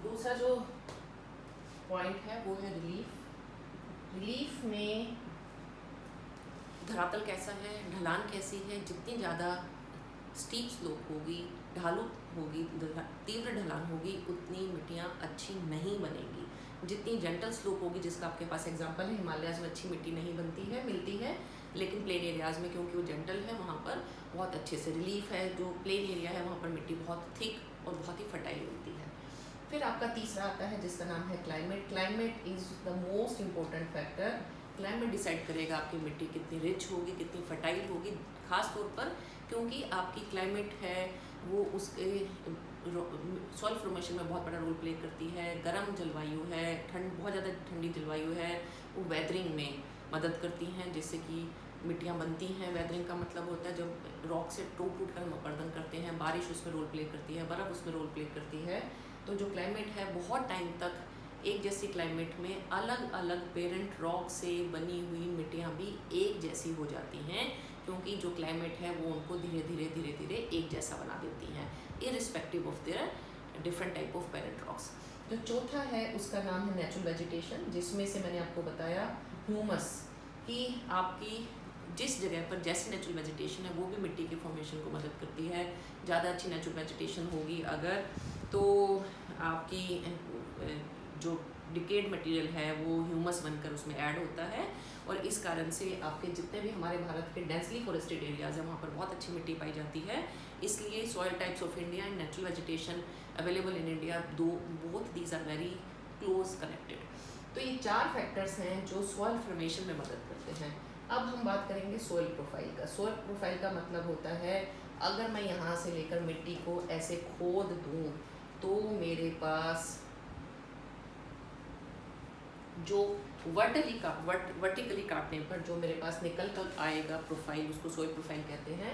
दूसरा जो पॉइंट है वो है रिलीफ। रिलीफ में धरातल कैसा है, ढलान कैसी है, जितनी ज़्यादा स्टीप स्लोप होगी, ढालू होगी, तीव्र ढलान होगी, उतनी मिट्टियाँ अच्छी नहीं बनेंगी। जितनी जेंटल स्लोप होगी, जिसका आपके पास एग्जांपल है, हिमालयाज़ में अच्छी मिट्टी नहीं बनती है, मिलती है, लेकिन प्लेन एरियाज़ में क्योंकि वो जेंटल है वहाँ पर बहुत अच्छे से रिलीफ है। जो प्लेन एरिया है वहाँ पर मिट्टी बहुत थिक और बहुत ही फर्टाइल मिलती है। फिर आपका तीसरा आता है जिसका नाम है climate. Climate is the most important factor. Climate decide करेगा आपकी मिट्टी कितनी रिच होगी, कितनी फर्टाइल होगी, ख़ास तौर पर क्योंकि आपकी क्लाइमेट है वो उसके सॉइल फॉर्मेशन में बहुत बड़ा रोल प्ले करती है। गर्म जलवायु है, बहुत ज़्यादा ठंडी जलवायु है, वो वेदरिंग में मदद करती हैं, जिससे कि मिट्टियाँ बनती हैं। वेदरिंग का मतलब होता है जब रॉक से टूट कर हम अपरदन करते हैं, बारिश उसमें रोल प्ले करती है, बर्फ़ उसमें रोल प्ले करती है। तो जो क्लाइमेट है बहुत टाइम तक एक जैसी क्लाइमेट में अलग अलग पेरेंट रॉक से बनी हुई मिट्टियाँ भी एक जैसी हो जाती हैं, क्योंकि जो क्लाइमेट है वो उनको धीरे धीरे एक जैसा बना देती हैं, irrespective of their different type of parent rocks. जो चौथा है उसका नाम है नेचुरल वेजिटेशन, जिसमें से मैंने आपको बताया ह्यूमस कि आपकी जिस जगह पर जैसी नेचुरल वेजिटेशन है वो भी मिट्टी के फॉर्मेशन को मदद करती है। ज़्यादा अच्छी नेचुरल वेजिटेशन होगी अगर, तो आपकी जो डिकेड मटेरियल है वो ह्यूमस बनकर उसमें ऐड होता है, और इस कारण से आपके जितने भी हमारे भारत के डेंसली फॉरेस्टेड एरियाज़ हैं वहाँ पर बहुत अच्छी मिट्टी पाई जाती है। इसलिए soil types of India and natural vegetation available in India, both these are very close connected. तो ये 4 फैक्टर्स हैं जो सॉइल फॉर्मेशन में मदद करते हैं। अब हम बात करेंगे सॉइल प्रोफाइल का। सॉइल प्रोफाइल का मतलब होता है अगर मैं यहाँ से लेकर मिट्टी को ऐसे खोद दूँ तो मेरे पास जो वर्टिकली काटने पर जो मेरे पास निकल कर आएगा प्रोफाइल, उसको सॉइल प्रोफाइल कहते हैं।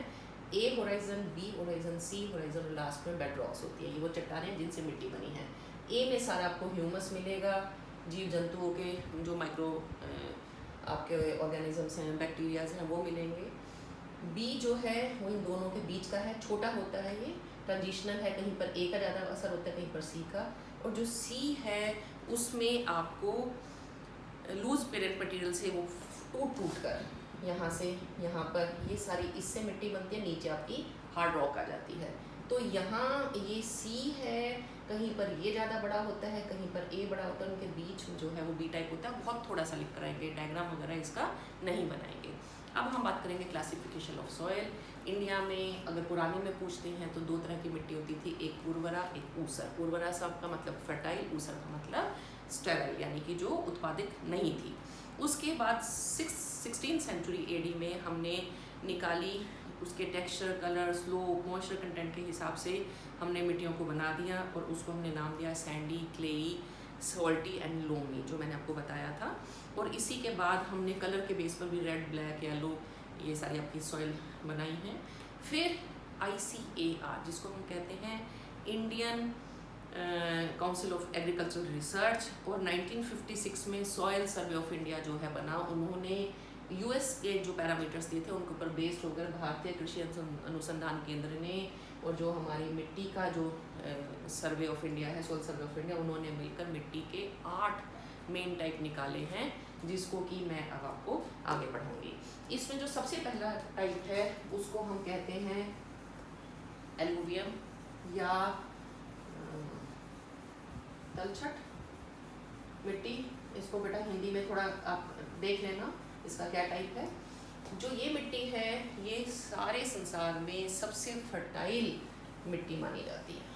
A horizon, B horizon, C horizon और लास्ट में बेड रॉक्स होती है। ये वो चट्टानें जिनसे मिट्टी बनी है। ए में सारा आपको ह्यूमस मिलेगा, जीव जंतुओं के जो माइक्रो आपके ऑर्गेनिजम्स हैं, बैक्टीरियाज हैं, वो मिलेंगे। बी जो है वो इन दोनों के बीच का है, छोटा होता है, ये ट्रांजिशनल है, कहीं पर ए का ज़्यादा असर होता है, कहीं पर सी का। और जो सी है उसमें आपको लूज पेरेंट मटेरियल से वो टूट कर यहाँ से यहाँ पर ये सारी इससे मिट्टी बनती है, नीचे आपकी हार्ड रॉक आ जाती है। तो यहाँ ये सी है, कहीं पर ये ज़्यादा बड़ा होता है, कहीं पर ए बड़ा होता है, उनके बीच जो है वो बी टाइप होता है। बहुत थोड़ा सा लिख कर आएंगे, डायग्राम वगैरह इसका नहीं बनाएंगे। अब हम बात करेंगे क्लासिफिकेशन ऑफ सॉइल। इंडिया में अगर पुराने में पूछते हैं तो 2 तरह की मिट्टी होती थी, एक उर्वरा, एक ऊसर। उर्वरा सब का मतलब फर्टाइल, ऊसर का मतलब स्टेराइल, यानी कि जो उत्पादक नहीं थी। उसके बाद 16th सेंचुरी एडी में हमने निकाली, उसके texture, colour, slope, moisture content के हिसाब से हमने मिट्टियों को बना दिया और उसको हमने नाम दिया sandy, clayey, salty and loamy, जो मैंने आपको बताया था। और इसी के बाद हमने कलर के बेस पर भी रेड, ब्लैक, येलो, ये सारी आपकी सॉइल बनाई हैं। फिर ICAR, जिसको हम कहते हैं Indian council of agricultural research, और 1956 में सॉइल सर्वे ऑफ इंडिया जो है बना। उन्होंने US के जो पैरामीटर्स दिए थे उनके ऊपर बेस्ड होकर भारतीय कृषि अनुसंधान केंद्र ने और जो हमारी मिट्टी का जो सर्वे ऑफ इंडिया है, सॉइल सर्वे ऑफ इंडिया, उन्होंने मिलकर मिट्टी के 8 मेन टाइप निकाले हैं, जिसको कि मैं अब आपको आगे बढ़ाऊंगी। इसमें जो सबसे पहला टाइप है उसको हम कहते हैं एलुवियम या तलछट मिट्टी। इसको बेटा हिंदी में थोड़ा आप देख लेना इसका क्या टाइप है। जो ये मिट्टी है ये सारे संसार में सबसे फर्टाइल मिट्टी मानी जाती है।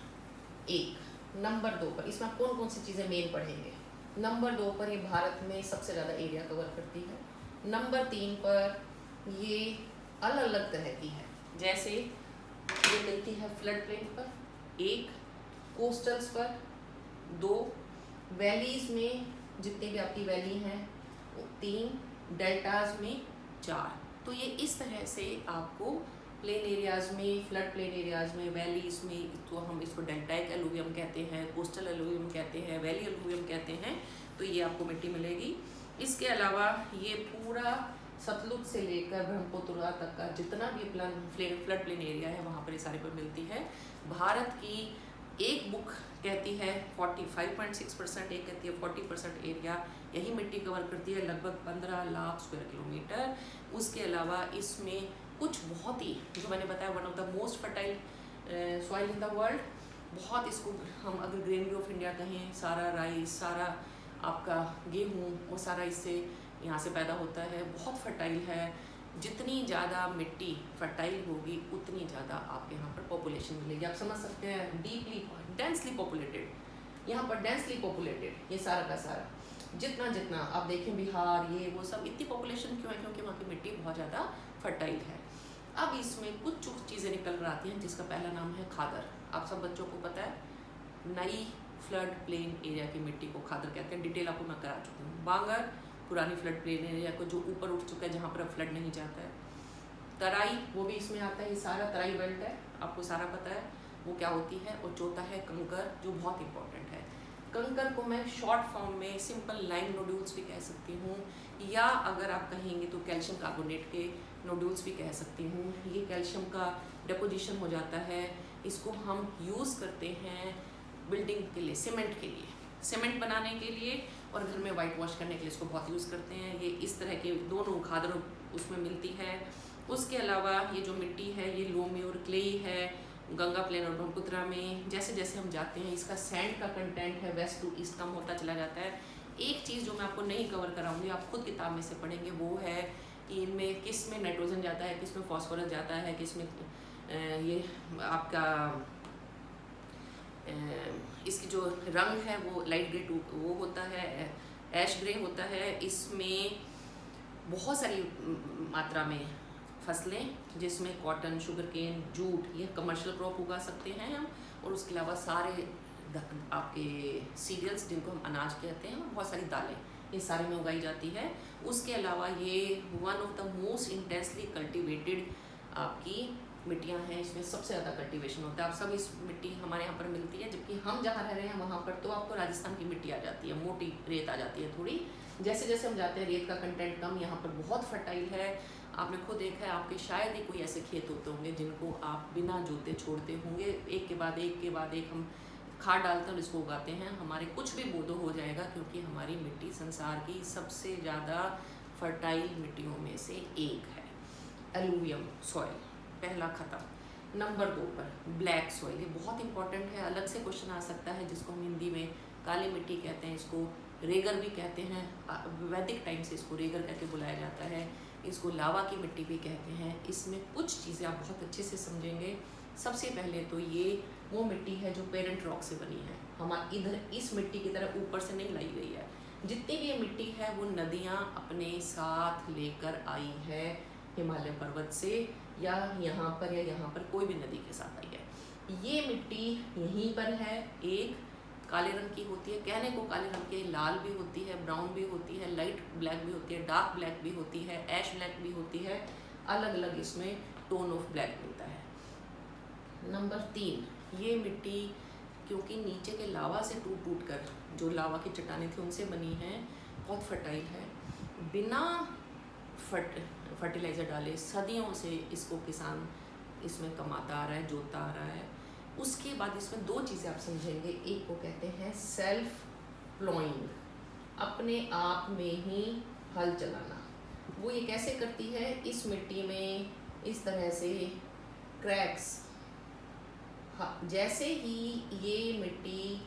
एक नंबर 2 पर, इसमें आप कौन कौन सी चीज़ें मेन पढ़ेंगे। नंबर 2 पर ये भारत में सबसे ज़्यादा एरिया कवर करती है। नंबर 3 पर ये अलग अलग तरह की है, जैसे ये मिलती है फ्लड प्लेन पर 1, कोस्टल्स पर 2, वैलीज़ में जितने भी आपकी वैली हैं 3, डेल्टाज में 4। तो ये इस तरह से आपको प्लेन एरियाज़ में, फ्लड प्लेन एरियाज़ में, वैलीज़ में, तो हम इसको डेल्टाइक एलुवियम कहते हैं, कोस्टल एलुवियम कहते हैं, वैली एलुवियम कहते हैं। तो ये आपको मिट्टी मिलेगी। इसके अलावा ये पूरा सतलुज से लेकर ब्रह्मपुत्र तक का जितना भी फ्लड प्लेन एरिया है वहाँ पर ये सारे पर मिलती है। भारत की एक बुक कहती है 45.6%, एक कहती है 40% एरिया यही मिट्टी कवर करती है, लगभग 15 लाख स्क्वायर किलोमीटर। उसके अलावा इसमें कुछ बहुत ही, जो मैंने बताया, one of the most fertile soil in the world, बहुत इसको हम अगर ग्रेनरी ऑफ इंडिया कहें, सारा राइस, सारा आपका गेहूँ, वो सारा इससे यहाँ से पैदा होता है, बहुत फर्टाइल है। जितनी ज़्यादा मिट्टी फर्टाइल होगी उतनी ज़्यादा आपके यहाँ पर पॉपुलेशन मिलेगी। आप समझ सकते हैं, डीपली डेंसली पॉपुलेटेड, यहाँ पर डेंसली पॉपुलेटेड ये सारा का सारा, जितना जितना आप देखें बिहार, ये वो सब, इतनी पॉपुलेशन क्यों है? क्योंकि वहाँ की मिट्टी बहुत ज़्यादा फर्टाइल है। अब इसमें कुछ चीज़ें निकल कर आती हैं, जिसका पहला नाम है खादर। आप सब बच्चों को पता है, नई फ्लड प्लेन एरिया की मिट्टी को खादर कहते हैं, डिटेल आपको मैं करा चुकी हूँ। बांगर पुरानी फ्लड प्लेन एरिया को जो ऊपर उठ चुका है, जहाँ पर अब फ्लड नहीं जाता है। तराई, वो भी इसमें आता है, ये सारा तराई बेल्ट है, आपको सारा पता है वो क्या होती है। और चौथा है कंकर, जो बहुत इंपॉर्टेंट है। कंकर को मैं शॉर्ट फॉर्म में सिंपल लाइम नोड्यूल्स भी कह सकती हूँ, या अगर आप कहेंगे तो कैल्शियम कार्बोनेट के नोड्यूल्स भी कह सकती हूँ। ये कैल्शियम का डिपोजिशन हो जाता है, इसको हम यूज़ करते हैं बिल्डिंग के लिए, सीमेंट के लिए, सीमेंट बनाने के लिए, और घर में वाइट वॉश करने के लिए इसको बहुत यूज़ करते हैं। ये इस तरह के दोनों खादर उसमें मिलती है। उसके अलावा ये जो मिट्टी है, ये लोमी और क्लेई है, गंगा प्लेन और ब्रह्मपुत्रा में। जैसे जैसे हम जाते हैं, इसका सैंड का कंटेंट है वेस्ट टू ईस्ट कम होता चला जाता है। एक चीज़ जो मैं आपको नहीं कवर कराऊंगी, आप खुद किताब में से पढ़ेंगे, वो है कि इनमें किस में नाइट्रोजन जाता है, किस में फॉस्फोरस जाता है, किस में ये आपका इसकी जो रंग है वो लाइट ग्रे वो होता है, ऐश ग्रे होता है। इसमें बहुत सारी मात्रा में फसलें, जिसमें कॉटन, शुगर केन, जूट, ये कमर्शियल क्रॉप उगा सकते हैं हम। और उसके अलावा सारे आपके सीरियल्स, जिनको हम अनाज कहते हैं, और बहुत सारी दालें, ये सारे में उगाई जाती है। उसके अलावा ये one of the most intensely cultivated आपकी मिट्टियाँ हैं, इसमें सबसे ज़्यादा कल्टीवेशन होता है। आप सब इस मिट्टी हमारे यहाँ पर मिलती है, जबकि हम जहाँ रह रहे हैं वहाँ पर तो आपको राजस्थान की मिट्टी आ जाती है, मोटी रेत आ जाती है थोड़ी। जैसे जैसे हम जाते हैं, रेत का कंटेंट कम, यहाँ पर बहुत फर्टाइल है। आपने खुद देखा है, आपके शायद ही कोई ऐसे खेत होते होंगे जिनको आप बिना जोते छोड़ते होंगे, एक के बाद एक हम खाद डालते हैं और इसको उगाते हैं। हमारे कुछ भी बोधो हो जाएगा, क्योंकि हमारी मिट्टी संसार की सबसे ज़्यादा फर्टाइल मिट्टियों में से एक है। एलुवियम सॉइल पहला खत्म। नंबर 2 पर ब्लैक सॉइल, ये बहुत इंपॉर्टेंट है, अलग से क्वेश्चन आ सकता है, जिसको हम हिंदी में काली मिट्टी कहते हैं, इसको रेगर भी कहते हैं, वैदिक टाइम से इसको रेगर करके बुलाया जाता है। इसको लावा की मिट्टी भी कहते हैं। इसमें कुछ चीज़ें आप बहुत अच्छे से समझेंगे। सबसे पहले तो ये वो मिट्टी है जो पेरेंट रॉक से बनी है, हमारे इधर इस मिट्टी की तरह ऊपर से नहीं लाई गई है। जितनी भी ये मिट्टी है वो नदियाँ अपने साथ लेकर आई है, हिमालय पर्वत से, या यहाँ पर कोई भी नदी के साथ आई है। ये मिट्टी यहीं पर है, एक काले रंग की होती है, कहने को काले रंग की, लाल भी होती है, ब्राउन भी होती है, लाइट ब्लैक भी होती है, डार्क ब्लैक भी होती है, ऐश ब्लैक भी होती है, अलग अलग इसमें टोन ऑफ ब्लैक मिलता है। नंबर 3, ये मिट्टी क्योंकि नीचे के लावा से टूट टूट कर, जो लावा की चट्टानें थी उनसे बनी है, बहुत फर्टाइल है। बिना फर्टिलाइज़र डाले सदियों से इसको किसान इसमें कमाता आ रहा है, जोतता आ रहा है। उसके बाद इसमें 2 चीज़ें आप समझेंगे, एक को कहते हैं सेल्फ प्लॉइंग, अपने आप में ही हल चलाना। वो ये कैसे करती है, इस मिट्टी में इस तरह से क्रैक्स, जैसे ही ये मिट्टी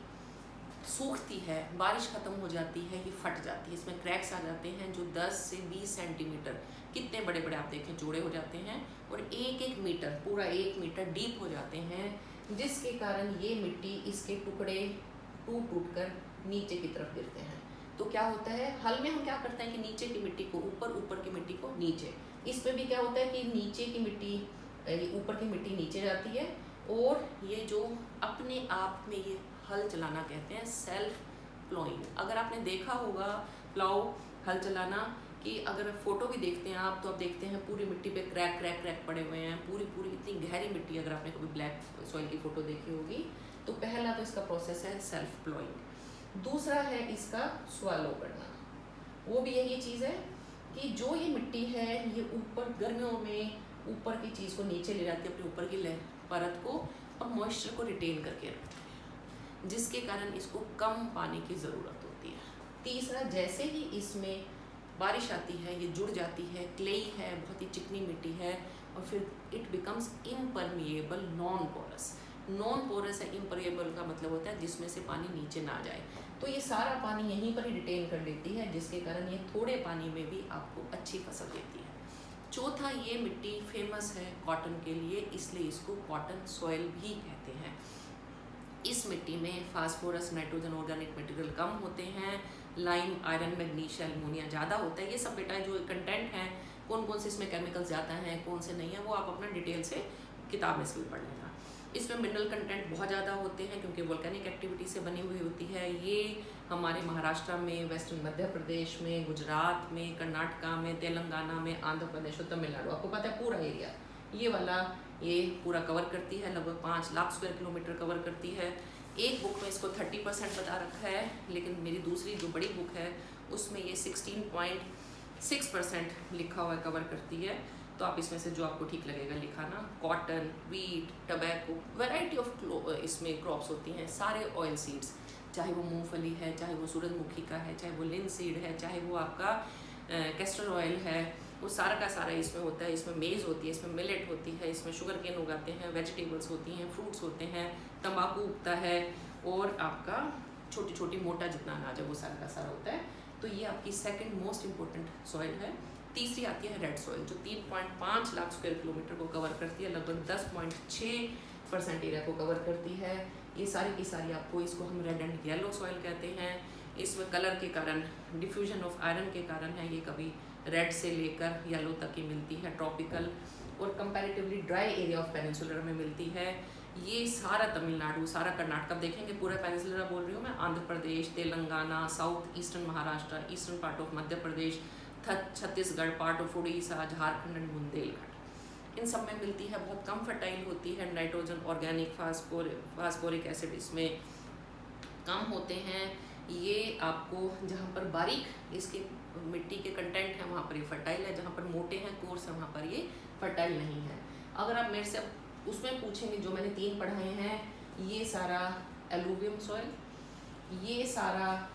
सूखती है, बारिश ख़त्म हो जाती है, ये फट जाती है, इसमें क्रैक्स आ जाते हैं जो 10 से 20 सेंटीमीटर, कितने बड़े बड़े आप देखें जोड़े हो जाते हैं, और 1-1 मीटर, पूरा 1 मीटर डीप हो जाते हैं, जिसके कारण ये मिट्टी, इसके टुकड़े टूट टूट कर नीचे की तरफ गिरते हैं। तो क्या होता है, हल में हम क्या करते हैं कि नीचे की मिट्टी को ऊपर, ऊपर की मिट्टी को नीचे। इसमें भी क्या होता है कि नीचे की मिट्टी, ऊपर की मिट्टी नीचे जाती है, और ये जो अपने आप में ये हल चलाना कहते हैं सेल्फ प्लॉइंग। अगर आपने देखा होगा प्लाउ, हल चलाना, कि अगर फ़ोटो भी देखते हैं आप, तो आप देखते हैं पूरी मिट्टी पे क्रैक क्रैक क्रैक पड़े हुए हैं, पूरी पूरी इतनी गहरी मिट्टी। अगर आपने कभी ब्लैक सॉइल की फ़ोटो देखी होगी, तो पहला तो इसका प्रोसेस है सेल्फ प्लॉइंग। दूसरा है इसका स्वैलो करना। वो भी यही चीज़ है कि जो ये मिट्टी है, ये ऊपर गर्मियों में ऊपर की चीज़ को नीचे ले जाती है, अपने ऊपर की परत को, और मॉइस्चर को रिटेन करके रखती है। जिसके कारण इसको कम पानी की ज़रूरत होती है। तीसरा, जैसे ही इसमें बारिश आती है ये जुड़ जाती है, क्लेई है, बहुत ही चिकनी मिट्टी है, और फिर it becomes impermeable non porous. Non porous है, इम्परमिएबल का मतलब होता है जिसमें से पानी नीचे ना जाए। तो ये सारा पानी यहीं पर ही रिटेन कर लेती है, जिसके कारण ये थोड़े पानी में भी आपको अच्छी फसल देती है। चौथा, ये मिट्टी फेमस है कॉटन के लिए, इसलिए इसको कॉटन सॉइल भी कहते हैं। इस मिट्टी में फास्फोरस, नाइट्रोजन, ऑर्गेनिक मटेरियल कम होते हैं, लाइम, आयरन, मैग्नीशियम, एल्युमिनियम ज़्यादा होता है। ये सब बेटा जो कंटेंट हैं, कौन कौन से इसमें केमिकल्स ज़्यादा हैं, कौन से नहीं है, वो आप अपना डिटेल से किताब में से भी पढ़ लेना। इसमें मिनरल कंटेंट बहुत ज़्यादा होते हैं क्योंकि वोल्केनिक एक्टिविटी से बनी हुई होती है। ये हमारे महाराष्ट्र में, वेस्टर्न मध्य प्रदेश में, गुजरात में, कर्नाटका में, तेलंगाना में, आंध्र प्रदेश और तमिलनाडु, आपको पता है पूरा एरिया ये वाला ये पूरा कवर करती है। लगभग 5 लाख स्क्वायर किलोमीटर कवर करती है। एक बुक में इसको 30% बता रखा है, लेकिन मेरी दूसरी जो बड़ी बुक है उसमें ये 16.6% लिखा हुआ कवर करती है। तो आप इसमें से जो आपको ठीक लगेगा लिखाना। Cotton, wheat, tobacco, variety of इसमें क्रॉप्स होती हैं, सारे ऑयल सीड्स, चाहे वो मूंगफली है, चाहे वो सूरजमुखी का है, चाहे वो लिनसीड है, चाहे वो आपका कैस्टर ऑयल है, वो सारा का सारा इसमें होता है। इसमें मेज़ होती है, इसमें मिलेट होती है, इसमें शुगर केन उगाते हैं, वेजिटेबल्स होती हैं, फ्रूट्स होते हैं, तंबाकू उगता है, और आपका छोटी छोटी मोटा जितना अनाज है वो सारा का सारा होता है। तो ये आपकी सेकंड मोस्ट इम्पोर्टेंट सॉइल है। तीसरी आती है रेड सॉइल, जो 3.5 लाख स्क्वायर किलोमीटर को कवर करती है, लगभग 10.6% एरिया को कवर करती है। ये सारी की सारी आपको, इसको हम रेड एंड येलो सॉइल कहते हैं। इसमें कलर के कारण, डिफ्यूजन ऑफ आयरन के कारण है, ये कभी रेड से लेकर येलो तक की मिलती है। ट्रॉपिकल और comparatively dry area of peninsular में मिलती है। ये सारा तमिलनाडु, सारा कर्नाटक, देखेंगे पूरा पेनिनसुलर बोल रही हूँ मैं, Andhra Pradesh, Telangana, south eastern Maharashtra, eastern part of Madhya Pradesh, Chhattisgarh, part of Orissa, Jharkhand and Bundelkhand, इन सब में मिलती है। बहुत कम फर्टाइल होती है। नाइट्रोजन, ऑर्गेनिक, फास्फोरिक एसिड इसमें कम होते हैं। ये आपको जहाँ पर बारीक इसके मिट्टी के कंटेंट है वहाँ पर ये फर्टाइल है, जहाँ पर मोटे हैं, कोर्स है, वहाँ पर ये फर्टाइल नहीं है। अगर आप मेरे से उसमें पूछेंगे जो मैंने 3 पढ़ाए हैं, ये सारा एलुवियम सॉइल, ये सारा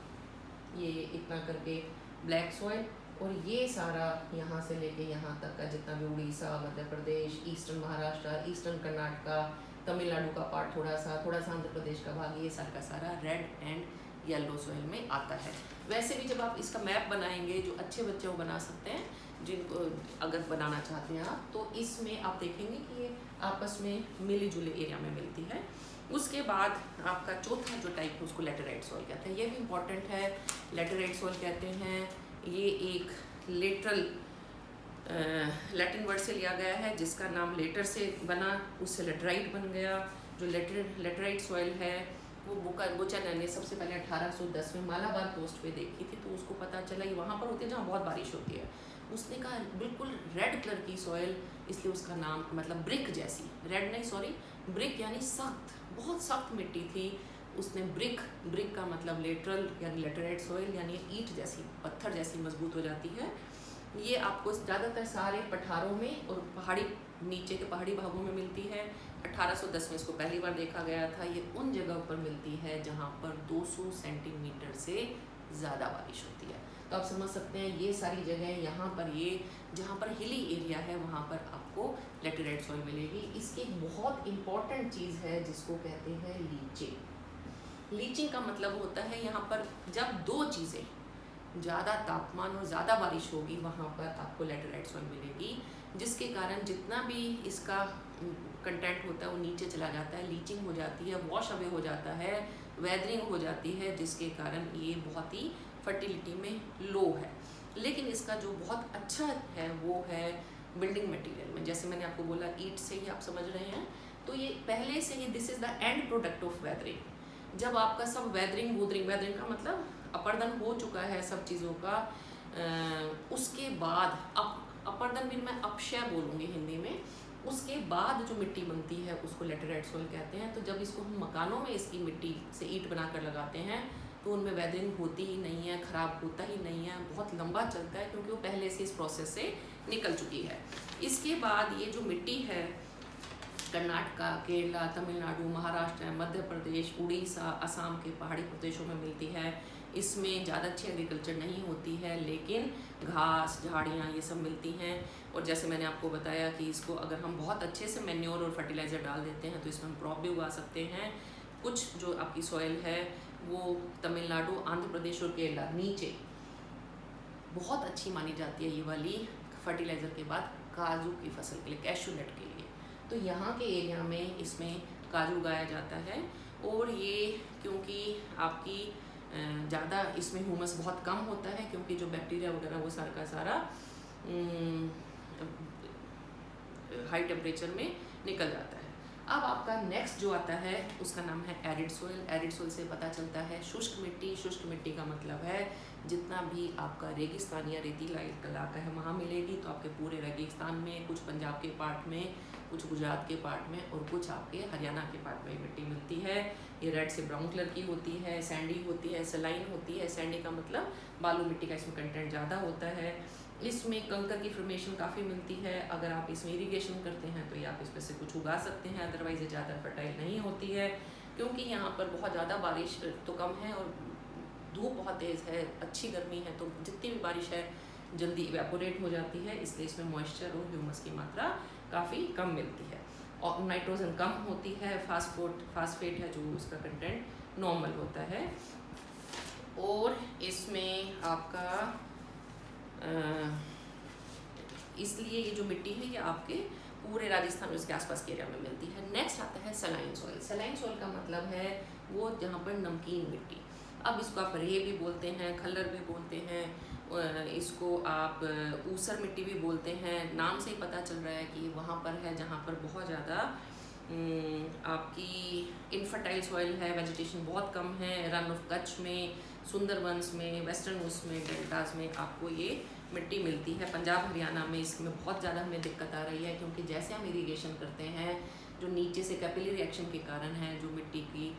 ये इतना करके ब्लैक सॉइल, और ये सारा यहाँ से लेके यहाँ तक का जितना भी उड़ीसा, मध्य प्रदेश, ईस्टर्न महाराष्ट्र, ईस्टर्न कर्नाटका, तमिलनाडु का पार्ट, थोड़ा सा आंध्र प्रदेश का भाग, ये सारा का सारा रेड एंड येलो सॉइल में आता है। वैसे भी जब आप इसका मैप बनाएंगे, जो अच्छे बच्चे वो बना सकते हैं, जिनको अगर बनाना चाहते हैं आप, तो इसमें आप देखेंगे कि ये आपस में मिले जुले एरिया में मिलती है। उसके बाद आपका चौथा जो टाइप है उसको लेटेराइट सॉइल कहते हैं। ये भी इम्पॉर्टेंट है। लेटेराइट सॉइल कहते हैं, ये एक लेटरल लैटिन वर्ड से लिया गया है, जिसका नाम लेटर से बना, उससे लेटराइट बन गया। जो लेटराइट सॉइल है वो बुचानन ने सबसे पहले 1810 में मालाबार कोस्ट पे देखी थी, तो उसको पता चला ये वहाँ पर होती है जहाँ बहुत बारिश होती है। उसने कहा बिल्कुल रेड कलर की सॉइल, इसलिए उसका नाम मतलब ब्रिक जैसी, रेड नहीं सॉरी, ब्रिक यानी सख्त, बहुत सख्त मिट्टी थी। उसने ब्रिक का मतलब लेटरल यानी लेटराइट सॉइल, यानी ईंट जैसी, पत्थर जैसी मजबूत हो जाती है। ये आपको ज़्यादातर सारे पठारों में और पहाड़ी, नीचे के पहाड़ी भागों में मिलती है। 1810 में इसको पहली बार देखा गया था। ये उन जगहों पर मिलती है जहाँ पर 200 सेंटीमीटर से ज़्यादा बारिश होती है। तो आप समझ सकते हैं ये सारी जगह, यहाँ पर ये जहाँ पर हिली एरिया है वहाँ पर आपको लेटेराइट सॉइल मिलेगी। इसकी एक बहुत इम्पॉर्टेंट चीज़ है जिसको कहते हैं लीचिंग। लीचिंग का मतलब होता है यहाँ पर जब 2 चीज़ें, ज़्यादा तापमान और ज़्यादा बारिश होगी, वहाँ पर आपको लेटेराइट सॉइल मिलेगी, जिसके कारण जितना भी इसका कंटेंट होता है वो नीचे चला जाता है, लीचिंग हो जाती है, वॉश अवे हो जाता है, वेदरिंग हो जाती है, जिसके कारण ये बहुत ही फर्टिलिटी में लो है। लेकिन इसका जो बहुत अच्छा है वो है बिल्डिंग मटेरियल में। जैसे मैंने आपको बोला ईंट से ही आप समझ रहे हैं, तो ये पहले से ही this is the end product of weathering. जब आपका सब वेदरिंग का मतलब अपर्दन हो चुका है सब चीज़ों का, उसके बाद अपर्दन भी मैं अपक्षय बोलूँगी हिंदी में, उसके बाद जो मिट्टी बनती है उसको लेटेराइट सॉइल कहते हैं। तो जब इसको हम मकानों में इसकी मिट्टी से ईंट बनाकर लगाते हैं तो उनमें वेदरिंग होती ही नहीं है, ख़राब होता ही नहीं है, बहुत लंबा चलता है, क्योंकि वो पहले से इस प्रोसेस से निकल चुकी है। इसके बाद ये जो मिट्टी है कर्नाटका, केरला, तमिलनाडु, महाराष्ट्र, मध्य प्रदेश, उड़ीसा, असम के पहाड़ी प्रदेशों में मिलती है। इसमें ज़्यादा अच्छी एग्रीकल्चर नहीं होती है, लेकिन घास, झाड़ियाँ ये सब मिलती हैं। और जैसे मैंने आपको बताया कि इसको अगर हम बहुत अच्छे से मैन्योर और फर्टिलाइज़र डाल देते हैं तो इसमें हम क्रॉप भी उगा सकते हैं। कुछ जो आपकी सॉइल है वो तमिलनाडु, आंध्र प्रदेश और केरला नीचे बहुत अच्छी मानी जाती है ये वाली फर्टिलाइज़र के बाद काजू की फसल के लिए, कैशू नट के लिए। तो यहाँ के एरिया में इसमें काजू उगाया जाता है। और ये क्योंकि आपकी ज़्यादा इसमें ह्यूमस बहुत कम होता है, क्योंकि जो बैक्टीरिया वगैरह वो सारा का सारा हाई टेम्परेचर में निकल जाता है। अब आपका नेक्स्ट जो आता है उसका नाम है एरिड सोइल। एरिड सोइल से पता चलता है शुष्क मिट्टी। शुष्क मिट्टी का मतलब है जितना भी आपका रेगिस्तान या रेतीला इलाका है वहाँ मिलेगी। तो आपके पूरे रेगिस्तान में, कुछ पंजाब के पार्ट में, कुछ गुजरात के पार्ट में और कुछ आपके हरियाणा के पार्ट में मिट्टी मिलती है। ये रेड से ब्राउन कलर की होती है, सैंडी होती है, सलाइन होती है। सैंडी का मतलब बालू मिट्टी का इसमें कंटेंट ज़्यादा होता है। इसमें कंकर की फॉर्मेशन काफ़ी मिलती है। अगर आप इसमें इरिगेशन करते हैं तो ये आप इसमें से कुछ उगा सकते हैं, अदरवाइज़ ये ज़्यादा फर्टाइल नहीं होती है, क्योंकि यहाँ पर बहुत ज़्यादा बारिश तो कम है और धूप बहुत तेज़ है, अच्छी गर्मी है, तो जितनी भी बारिश है जल्दी इवेपोरेट हो जाती है। इसलिए इसमें मॉइस्चर और ह्यूमस की मात्रा काफ़ी कम मिलती है और नाइट्रोजन कम होती है। फास्फेट है जो उसका कंटेंट नॉर्मल होता है। और इसमें आपका इसलिए ये जो मिट्टी है ये आपके पूरे राजस्थान और इसके आसपास के एरिया में मिलती है। नेक्स्ट आता है सलाइन सॉइल। सलाइन सॉइल का मतलब है वो जहाँ पर नमकीन मिट्टी, अब इसको आप रे भी बोलते हैं, खल्लर भी बोलते हैं, इसको आप ऊसर मिट्टी भी बोलते हैं। नाम से ही पता चल रहा है कि वहाँ पर है जहाँ पर बहुत ज़्यादा आपकी इनफर्टाइल सॉइल है, वेजिटेशन बहुत कम है। रन ऑफ कच्छ में, सुंदरबंस में, वेस्टर्न उसमें, डेल्टास में आपको ये मिट्टी मिलती है। पंजाब हरियाणा में इसमें बहुत ज़्यादा हमें दिक्कत आ रही है, क्योंकि जैसे हम इरीगेशन करते हैं जो नीचे से कैपिलरी रिएक्शन के कारण है, जो मिट्टी की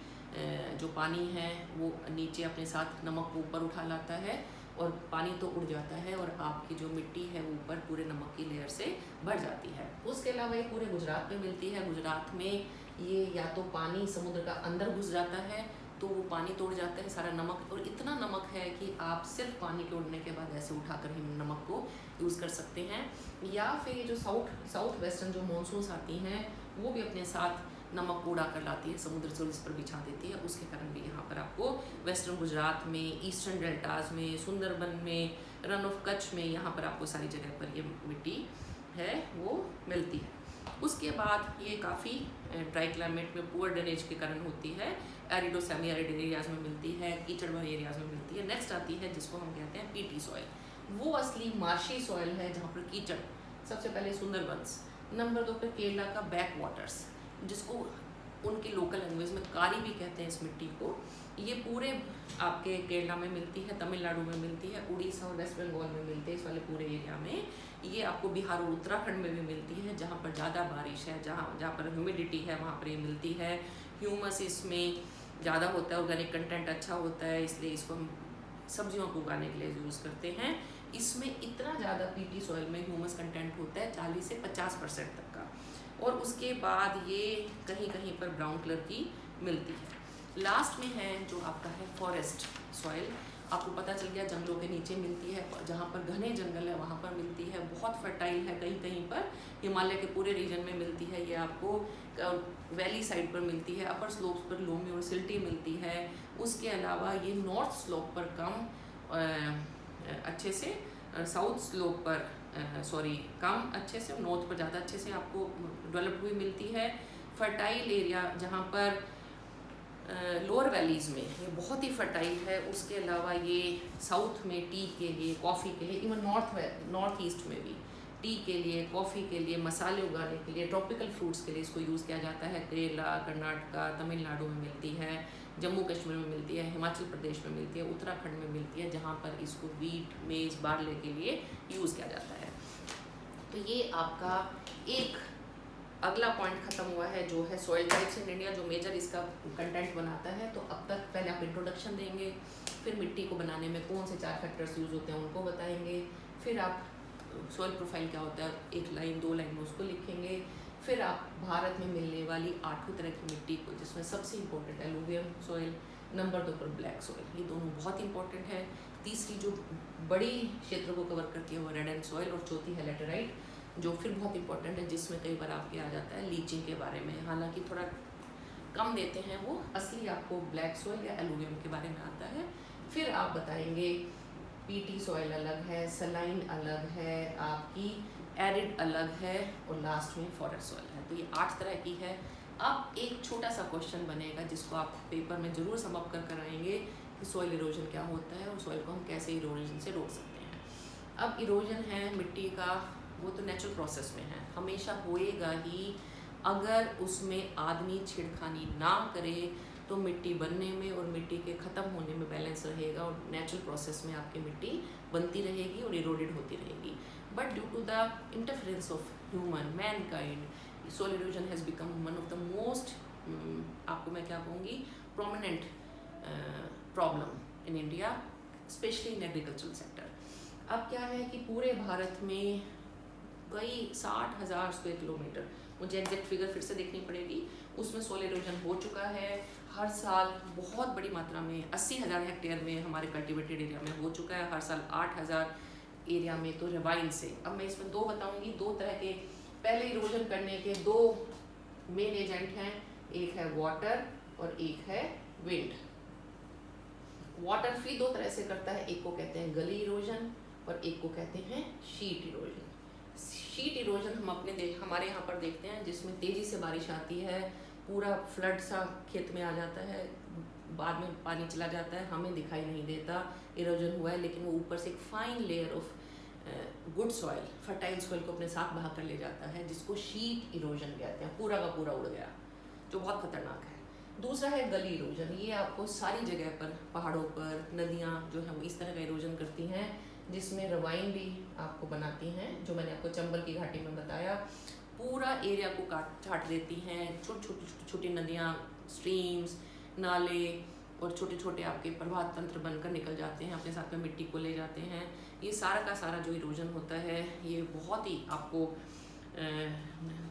जो पानी है वो नीचे अपने साथ नमक को ऊपर उठा लाता है और पानी तो उड़ जाता है और आपकी जो मिट्टी है वो ऊपर पूरे नमक की लेयर से भर जाती है। उसके अलावा ये पूरे गुजरात में मिलती है। गुजरात में ये या तो पानी समुद्र का अंदर घुस जाता है तो वो पानी तोड़ जाता है सारा नमक, और इतना नमक है कि आप सिर्फ पानी के उड़ने के बाद ऐसे उठाकर ही नमक को यूज़ कर सकते हैं। या फिर ये जो साउथ वेस्टर्न जो मानसून्स आती हैं वो भी अपने साथ नमक को उड़ा कर लाती है, समुद्र से इस पर बिछा देती है। उसके कारण भी यहाँ पर आपको वेस्टर्न गुजरात में, ईस्टर्न डेल्टाज में, सुंदरबन में, रन ऑफ कच्छ में, यहाँ पर आपको सारी जगह पर ये मिट्टी है वो मिलती है। उसके बाद ये काफ़ी ड्राई क्लाइमेट में पुअर ड्रेनेज के कारण होती है। एरिड और सेमी एरिड एरियाज़ में मिलती है, कीचड़ वाले एरियाज़ में मिलती है। नेक्स्ट आती है जिसको हम कहते हैं पीटी सॉइल। वो असली मार्शी सॉइल है जहाँ पर कीचड़, सबसे पहले सुंदरबंस, नंबर 2 पर केरला का बैक वाटर्स, जिसको उनकी लोकल लैंग्वेज में कारी भी कहते हैं इस मिट्टी को। ये पूरे आपके केरला में मिलती है, तमिलनाडु में मिलती है, उड़ीसा और वेस्ट बंगाल में मिलती है। इस वाले पूरे एरिया में ये आपको बिहार और उत्तराखंड में भी मिलती है, जहाँ पर ज़्यादा बारिश है, जहाँ पर ह्यूमिडिटी है वहाँ पर ये मिलती है। ह्यूमस इसमें ज़्यादा होता है, ऑर्गेनिक कंटेंट अच्छा होता है, इसलिए इसको हम सब्जियों को उगाने के लिए यूज़ करते हैं। इसमें इतना ज़्यादा पीटी सॉइल में ह्यूमस कंटेंट होता है 40 से 50% तक का, और उसके बाद ये कहीं कहीं पर ब्राउन कलर की मिलती है। लास्ट में है जो आपका है फॉरेस्ट सॉइल। आपको पता चल गया जंगलों के नीचे मिलती है, जहाँ पर घने जंगल है वहाँ पर मिलती है, बहुत फर्टाइल है। कहीं कहीं पर हिमालय के पूरे रीजन में मिलती है। ये आपको वैली साइड पर मिलती है, अपर स्लोप्स पर लोमी और सिल्टी मिलती है। उसके अलावा ये नॉर्थ स्लोप पर कम अच्छे से, साउथ स्लोप पर कम अच्छे से, नॉर्थ पर ज़्यादा अच्छे से आपको डेवलप हुई मिलती है। फर्टाइल एरिया जहाँ पर लोअर वैलीज़ में ये बहुत ही फर्टाइल है। उसके अलावा ये साउथ में टी के लिए, कॉफ़ी के लिए, इवन नॉर्थ ईस्ट में भी टी के लिए, कॉफ़ी के लिए, मसाले उगाने के लिए, ट्रॉपिकल फ्रूट्स के लिए इसको यूज़ किया जाता है। केरला, कर्नाटका, तमिलनाडु में मिलती है, जम्मू कश्मीर में मिलती है, हिमाचल प्रदेश में मिलती है, उत्तराखंड में मिलती है, जहाँ पर इसको वीट, मेज़, बार्ले के लिए यूज़ किया जाता है। तो ये आपका एक अगला पॉइंट खत्म हुआ है जो है सॉइल टाइप्स इन इंडिया, जो मेजर इसका कंटेंट बनाता है। तो अब तक पहले आप इंट्रोडक्शन देंगे, फिर मिट्टी को बनाने में कौन से 4 फैक्टर्स यूज़ होते हैं उनको बताएंगे, फिर आप सॉइल प्रोफाइल क्या होता है 1 लाइन 2 लाइन में उसको लिखेंगे, फिर आप भारत में मिलने वाली 8 तरह की मिट्टी को, जिसमें सबसे इम्पोर्टेंट एलुवियम सॉइल, नंबर 2 पर ब्लैक सॉइल, ये दोनों बहुत इंपॉर्टेंट है। तीसरी जो बड़ी क्षेत्र को कवर करती है वो रेड एंड सॉइल, और चौथी है लेटेराइट, जो फिर बहुत इंपॉर्टेंट है, जिसमें कई बार आपके आ जाता है लीचिंग के बारे में, हालांकि थोड़ा कम देते हैं वो, असली आपको ब्लैक सॉइल या एलुवियम के बारे में आता है। फिर आप बताएंगे पीटी सॉइल अलग है, सलाइन अलग है, आपकी एरिड अलग है, और लास्ट में फॉरेस्ट सॉइल है। तो ये 8 तरह की है। अब एक छोटा सा क्वेश्चन बनेगा जिसको आप पेपर में ज़रूर सम अप कर कराएंगे कि सॉइल इरोजन क्या होता है और सॉइल को हम कैसे इरोजन से रोक सकते हैं। अब इरोजन है मिट्टी का, वो तो नेचुरल प्रोसेस में है, हमेशा होएगा ही। अगर उसमें आदमी छिड़खानी ना करे तो मिट्टी बनने में और मिट्टी के ख़त्म होने में बैलेंस रहेगा, और नेचुरल प्रोसेस में आपकी मिट्टी बनती रहेगी और इरोडेड होती रहेगी। But due to the interference of human mankind, soil erosion has become one of the most आपको मैं क्या कहूँगी, prominent problem in India, especially in agricultural sector। अब क्या है कि पूरे भारत में कई 60,000 स्क्वायर किलोमीटर, मुझे एग्जैक्ट फिगर फिर से देखनी पड़ेगी, उसमें soil erosion हो चुका है। हर साल बहुत बड़ी मात्रा में 80,000 हेक्टेयर में हमारे कल्टिवेटेड एरिया में हो चुका है, हर साल 8,000 एरिया में तो रिवाइन से। अब मैं इसमें 2 बताऊँगी, 2 तरह के पहले इरोजन करने के 2 मेन एजेंट हैं, एक है वाटर और एक है विंड। वाटर फ्री 2 तरह से करता है, एक को कहते हैं गली इरोजन और एक को कहते हैं शीट इरोजन। शीट इरोजन हम हमारे यहाँ पर देखते हैं, जिसमें तेज़ी से बारिश आती है, पूरा फ्लड सा खेत में आ जाता है, बाद में पानी चला जाता है, हमें दिखाई नहीं देता इरोजन हुआ है, लेकिन वो ऊपर से एक fine layer of good soil, fertile soil को अपने साथ बहा कर ले जाता है, जिसको शीट इरोजन कहते हैं, पूरा का पूरा उड़ गया, जो बहुत खतरनाक है। दूसरा है गली इरोजन, ये आपको सारी जगह पर, पहाड़ों पर, नदियाँ जो है वो इस तरह का इरोजन करती हैं, जिसमें रवाइन भी आपको बनाती हैं, जो मैंने आपको चंबल की घाटी में बताया, पूरा एरिया को छाट देती हैं, छोटी नदियाँ, स्ट्रीम्स, नाले और छोटे छोटे आपके प्रवाह तंत्र बनकर निकल जाते हैं, अपने साथ में मिट्टी को ले जाते हैं। ये सारा का सारा जो इरोजन होता है, ये बहुत ही आपको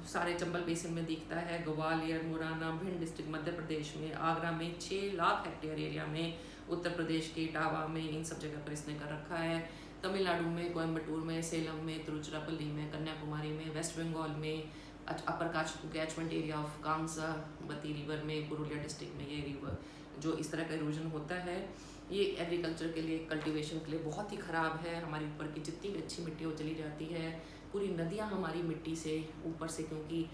सारे चंबल बेसिन में दिखता है, ग्वालियर, मुरैना, भिंड डिस्ट्रिक्ट मध्य प्रदेश में, आगरा में 6 लाख हेक्टेयर एरिया में, उत्तर प्रदेश के इटावा में, इन सब जगह पर इसने कर रखा है, तमिलनाडु में, कोयम्बटूर में, सेलम में, तिरुचिरापल्ली में, कन्याकुमारी में, वेस्ट बंगाल में, अपर कैचमेंट एरिया ऑफ कांसावती रिवर में, पुरुलिया डिस्ट्रिक्ट में ये रिवर जो इस तरह का इरोजन होता है, ये एग्रीकल्चर के लिए, कल्टीवेशन के लिए बहुत ही ख़राब है। हमारी ऊपर की जितनी भी अच्छी मिट्टी वो चली जाती है, पूरी नदियाँ हमारी मिट्टी से ऊपर से, क्योंकि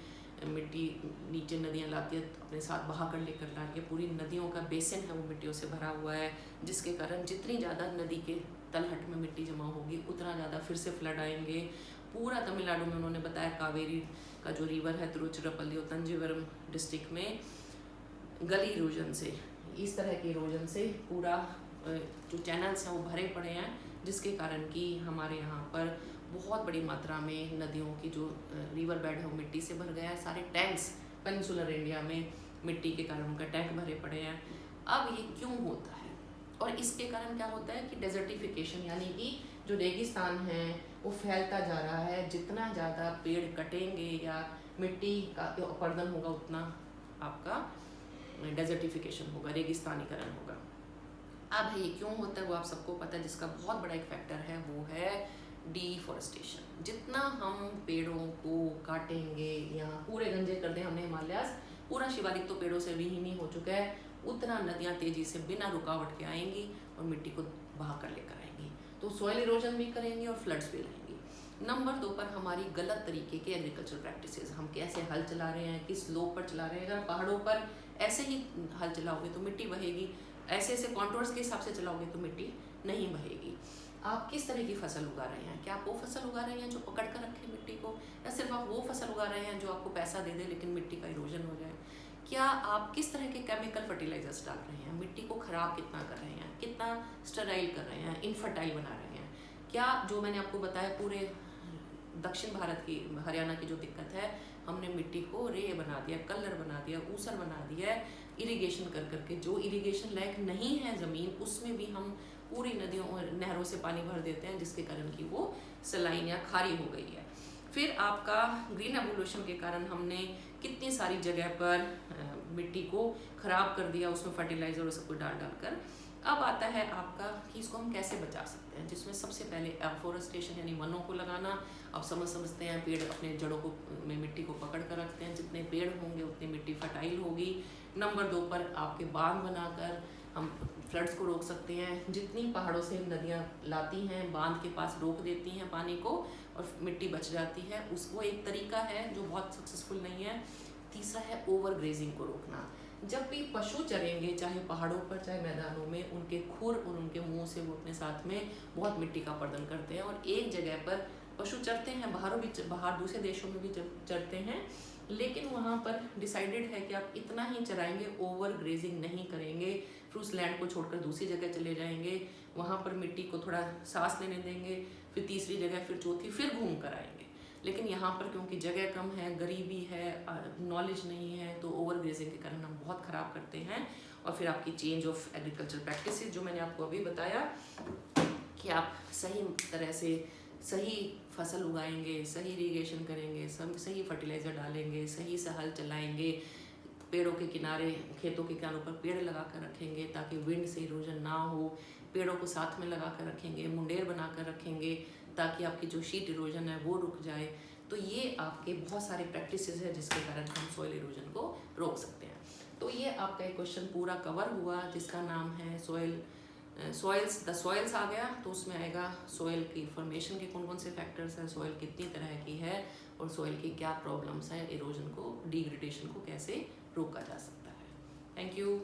मिट्टी नीचे नदियाँ लाती है अपने साथ बहा कर लेकर ला रही है, पूरी नदियों का बेसिन है वो मिट्टियों से भरा हुआ है, जिसके कारण जितनी ज़्यादा नदी के तलहट में मिट्टी जमा होगी उतना ज़्यादा फिर से फ्लड आएंगे। पूरा तमिलनाडु में उन्होंने बताया कावेरी का जो रिवर है तिरुचिरापल्ली और तंजीवरम डिस्ट्रिक्ट में गली इरोजन से, इस तरह के इरोजन से पूरा जो चैनल्स हैं वो भरे पड़े हैं, जिसके कारण कि हमारे यहाँ पर बहुत बड़ी मात्रा में नदियों की जो रिवर बेड है वो मिट्टी से भर गया है। सारे टैंक्स पेनिनसुलर इंडिया में मिट्टी के कारण उनका टैंक भरे पड़े हैं। अब ये क्यों होता है और इसके कारण क्या होता है कि डेजर्टिफिकेशन, यानी कि जो रेगिस्तान है वो फैलता जा रहा है। जितना ज़्यादा पेड़ कटेंगे या मिट्टी का अपरदन होगा उतना आपका डेजर्टिफिकेशन होगा, रेगिस्तानीकरण होगा। अब ये क्यों होता है वो आप सबको पता है, जिसका बहुत बड़ा एक फैक्टर है वो है डिफॉरेस्टेशन। जितना हम पेड़ों को काटेंगे या पूरे गंजे कर दें हमने हिमालयास, पूरा शिवालिक तो पेड़ों से विहीन ही हो चुका है, उतना नदियाँ तेज़ी से बिना रुकावट के आएंगी और मिट्टी को बहा कर लेकर आएंगी, तो सॉइल इरोजन भी करेंगी और फ्लड्स भी लाएंगी। नंबर 2 पर हमारी गलत तरीके के एग्रीकल्चर प्रैक्टिसेस, हम कैसे हल चला रहे हैं, किस स्लोप पर चला रहे हैं। अगर पहाड़ों पर ऐसे ही हल चलाओगे तो मिट्टी बहेगी, ऐसे ऐसे कॉन्टोर्स के हिसाब से चलाओगे तो मिट्टी नहीं बहेगी। आप किस तरह की फसल उगा रहे हैं, क्या आप वो फसल उगा रहे हैं जो पकड़ कर रखे मिट्टी को, या सिर्फ आप वो फसल उगा रहे हैं जो आपको पैसा दे दे लेकिन मिट्टी का इरोजन हो जाए। क्या आप किस तरह के केमिकल फर्टिलाइजर्स डाल रहे हैं, मिट्टी को ख़राब कितना कर रहे हैं, कितना स्टेराइल कर रहे हैं, इनफर्टाइल बना रहे हैं। क्या जो मैंने आपको बताया पूरे दक्षिण भारत की, हरियाणा की जो दिक्कत है, हमने मिट्टी को रे बना दिया, कलर बना दिया, ऊसर बना दिया, इरिगेशन कर करके। जो इरिगेशन लायक नहीं है ज़मीन उसमें भी हम पूरी नदियों और नहरों से पानी भर देते हैं, जिसके कारण कि वो सलाइन या खारी हो गई है। फिर आपका ग्रीन एवोल्यूशन के कारण हमने कितनी सारी जगह पर मिट्टी को ख़राब कर दिया, उसमें फर्टिलाइज़र और सब कुछ डाल कर। अब आता है आपका कि इसको हम कैसे बचा सकते हैं, जिसमें सबसे पहले एफोरेस्टेशन यानी वनों को लगाना। अब समझते हैं पेड़ अपने जड़ों को में मिट्टी को पकड़ कर रखते हैं, जितने पेड़ होंगे उतनी मिट्टी फर्टाइल होगी। नंबर 2 पर आपके बांध बनाकर हम फ्लड्स को रोक सकते हैं। जितनी पहाड़ों से नदियाँ लाती हैं बांध के पास रोक देती हैं पानी को और मिट्टी बच जाती है, उसको एक तरीका है जो बहुत सक्सेसफुल नहीं है। तीसरा है ओवर ग्रेजिंग को रोकना। जब भी पशु चरेंगे चाहे पहाड़ों पर चाहे मैदानों में, उनके खुर और उनके मुंह से वो अपने साथ में बहुत मिट्टी का अपरदन करते हैं। और एक जगह पर पशु चरते हैं, बाहर दूसरे देशों में भी चरते हैं, लेकिन वहाँ पर डिसाइडेड है कि आप इतना ही चराएंगे, ओवर ग्रेजिंग नहीं करेंगे। फिर उस लैंड को छोड़कर दूसरी जगह चले जाएंगे, वहाँ पर मिट्टी को थोड़ा सांस लेने देंगे, फिर तीसरी जगह, फिर चौथी, फिर घूम कर आएंगे। लेकिन यहाँ पर क्योंकि जगह कम है, गरीबी है, नॉलेज नहीं है, तो ओवर ग्रेजिंग के कारण हम बहुत ख़राब करते हैं। और फिर आपकी चेंज ऑफ एग्रीकल्चर प्रैक्टिसेस जो मैंने आपको अभी बताया कि आप सही तरह से सही फसल उगाएंगे, सही इरीगेशन करेंगे, सही फर्टिलाइज़र डालेंगे, सही से हल चलाएंगे, पेड़ों के किनारे, खेतों के किनारों पर पेड़ लगा कर रखेंगे ताकि विंड से इरोजन ना हो, पेड़ों को साथ में लगा कर रखेंगे, मुंडेर बना कर रखेंगे ताकि आपकी जो शीट इरोजन है वो रुक जाए। तो ये आपके बहुत सारे प्रैक्टिसेस है जिसके कारण हम सॉइल इरोजन को रोक सकते हैं। तो ये आपका एक क्वेश्चन पूरा कवर हुआ जिसका नाम है सॉइल्स आ गया। तो उसमें आएगा सॉइल की फॉर्मेशन के कौन कौन से फैक्टर्स हैं, सॉइल कितनी तरह की है और सॉइल की क्या प्रॉब्लम्स हैं, इरोजन को, डिग्रेडेशन को कैसे रोका जा सकता है। Thank you.